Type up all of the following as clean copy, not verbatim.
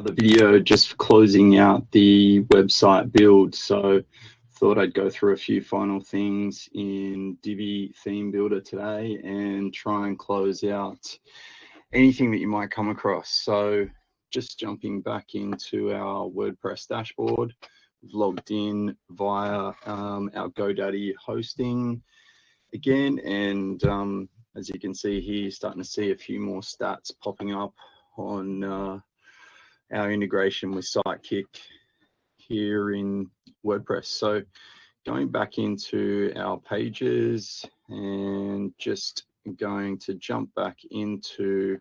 another video just closing out the website build. So thought I'd go through a few final things in Divi Theme Builder today and try and close out anything that you might come across. So just jumping back into our WordPress dashboard, we've logged in via our Godaddy hosting again, and as you can see here, starting to see a few more stats popping up on our integration with Sidekick here in WordPress. So going back into our pages and just going to jump back into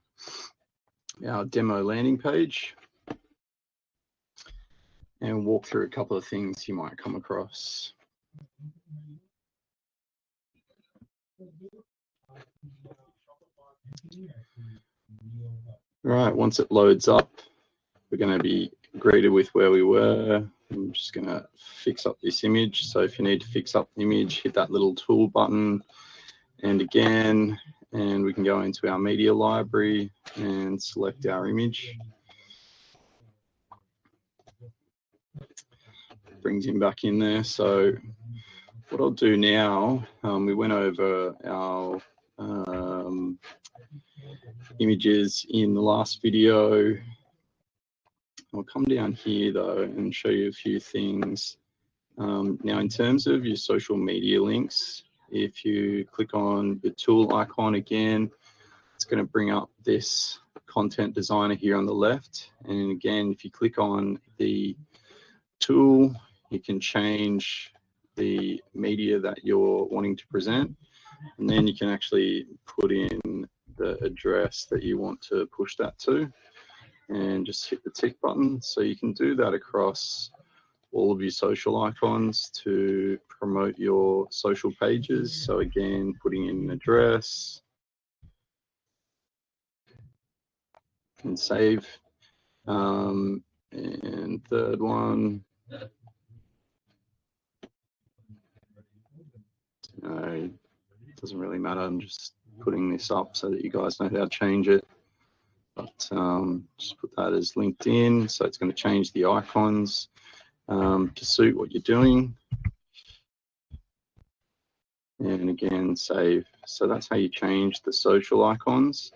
our demo landing page and walk through a couple of things you might come across. Right, once it loads up, we're going to be greeted with where we were. I'm just going to fix up this image. So if you need to fix up the image, hit that little tool button and again, and we can go into our media library and select our image. Brings him back in there. So what I'll do now, we went over our images in the last video. I'll come down here though and show you a few things. Now in terms of your social media links, if you click on the tool icon again, it's going to bring up this content designer here on the left. And again, if you click on the tool, you can change the media that you're wanting to present. And then you can actually put in the address that you want to push that to and just hit the tick button. So you can do that across all of your social icons to promote your social pages. So again, putting in an address and save. And third one, doesn't really matter. I'm just putting this up so that you guys know how to change it. But just put that as LinkedIn. So it's going to change the icons to suit what you're doing. And again, save. So that's how you change the social icons.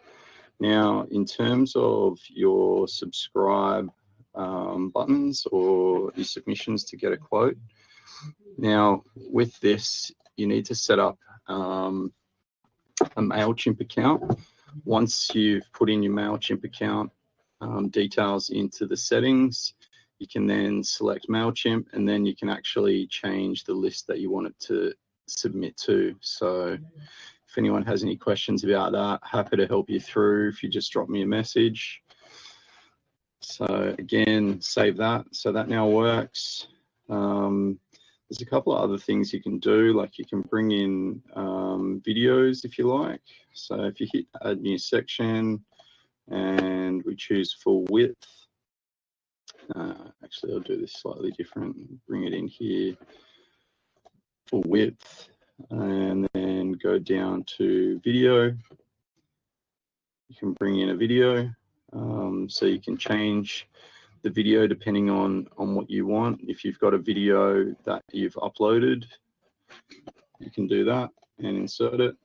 Now, in terms of your subscribe buttons or your submissions to get a quote, now with this, you need to set up a MailChimp account. Once you've put in your MailChimp account details into the settings, you can then select MailChimp, and then you can actually change the list that you want it to submit to. So if anyone has any questions about that, happy to help you through if you just drop me a message. So again, save that. So that now works. There's a couple of other things you can do, like you can bring in videos if you like. So if you hit add new section and we choose full width, actually I'll do this slightly different, bring it in here, full width, and then go down to video. You can bring in a video, so you can change the video depending on what you want. If you've got a video that you've uploaded, you can do that and insert it.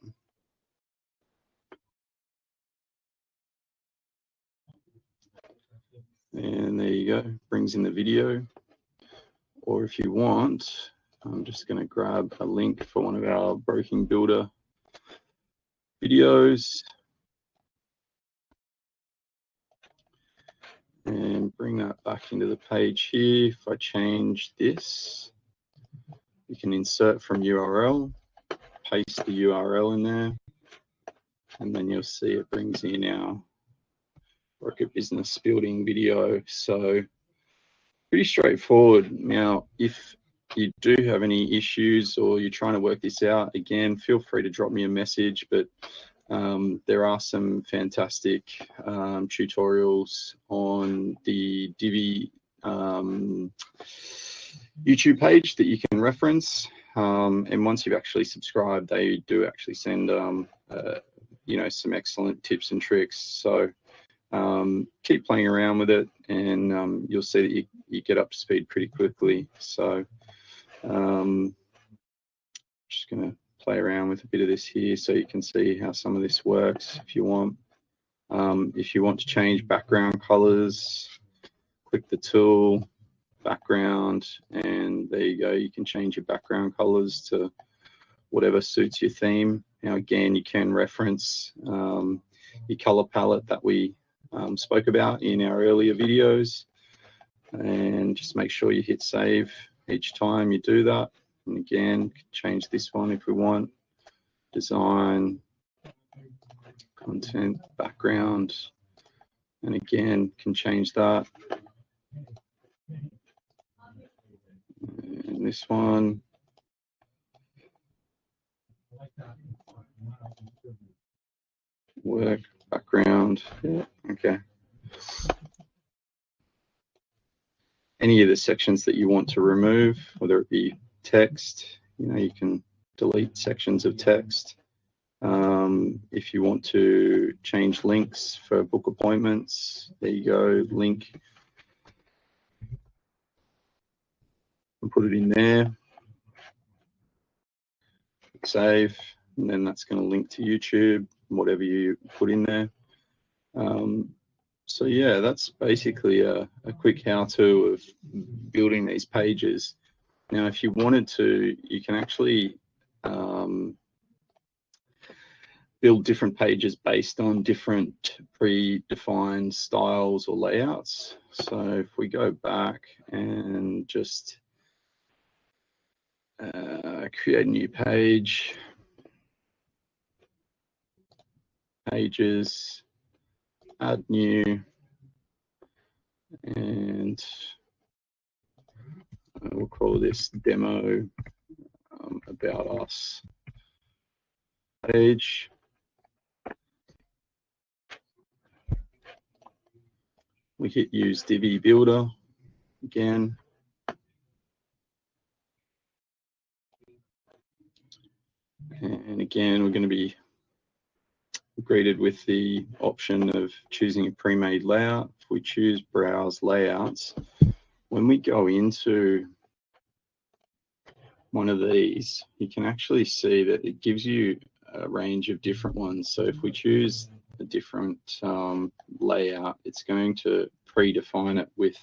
And there you go, brings in the video. Or if you want, I'm just going to grab a link for one of our Brokerage Builder videos and bring that back into the page here. If I change this, you can insert from URL, paste the URL in there, and then you'll see it brings in our Broker Business Building video. So pretty straightforward. Now, if you do have any issues or you're trying to work this out, again, feel free to drop me a message, but there are some fantastic tutorials on the Divi YouTube page that you can reference. And once you've actually subscribed, they do actually send you know, some excellent tips and tricks. So keep playing around with it, and you'll see that you get up to speed pretty quickly. So just going to play around with a bit of this here so you can see how some of this works if you want. If you want to change background colors, click the tool, background, and there you go. You can change your background colors to whatever suits your theme. Now again, you can reference your color palette that we spoke about in our earlier videos, and just make sure you hit save each time you do that. And again, change this one if we want. Design, content, background, and again, can change that. And this one. Work, background, yeah, okay. Any of the sections that you want to remove, whether it be text, you can delete sections of text. If you want to change links for book appointments, there you go, link, and put it in there. Save, and then that's going to link to YouTube, whatever you put in there. So yeah, that's basically a quick how-to of building these pages. Now, if you wanted to, you can actually build different pages based on different predefined styles or layouts. So if we go back and just create a new page, pages, add new, and we'll call this demo about us page. We hit use Divi Builder again. And again, we're going to be greeted with the option of choosing a pre-made layout. If we choose browse layouts, when we go into one of these, you can actually see that it gives you a range of different ones. So if we choose a different layout, it's going to predefine it with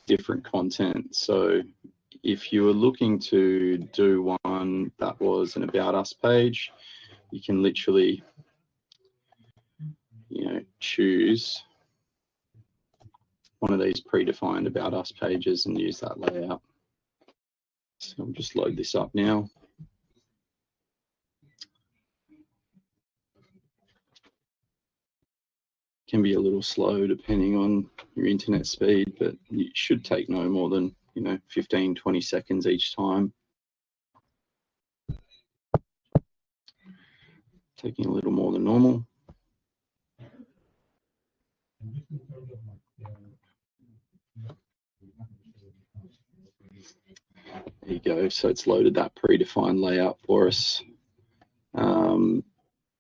different content. So if you were looking to do one that was an about us page, you can literally, choose one of these predefined about us pages and use that layout. So I'll just load this up now. Can be a little slow depending on your internet speed, but it should take no more than 15-20 seconds each time. Taking a little more than normal. There you go. So it's loaded that predefined layout for us. One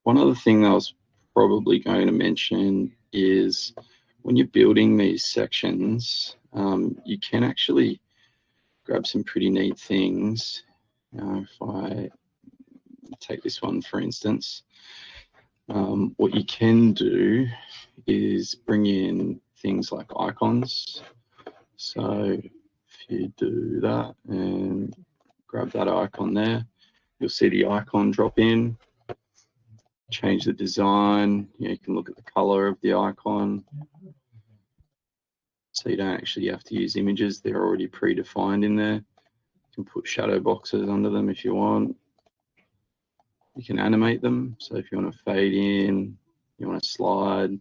other thing that I was probably going to mention is when you're building these sections, you can actually grab some pretty neat things. If I take this one, for instance, what you can do is bring in things like icons. So if you do that and grab that icon there, you'll see the icon drop in. Change the design. You can look at the color of the icon. So you don't actually have to use images. They're already predefined in there. You can put shadow boxes under them if you want. You can animate them. So if you want to fade in, you want to slide,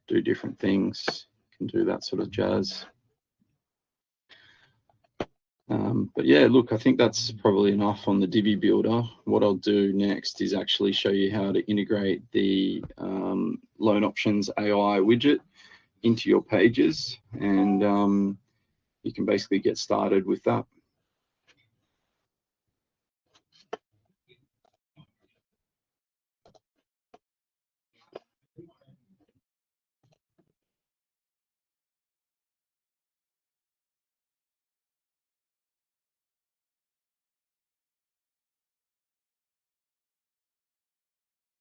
do different things, you can do that sort of jazz. But yeah, look, I think that's probably enough on the Divi Builder. What I'll do next is actually show you how to integrate the Loan Options AI widget into your pages, and you can basically get started with that.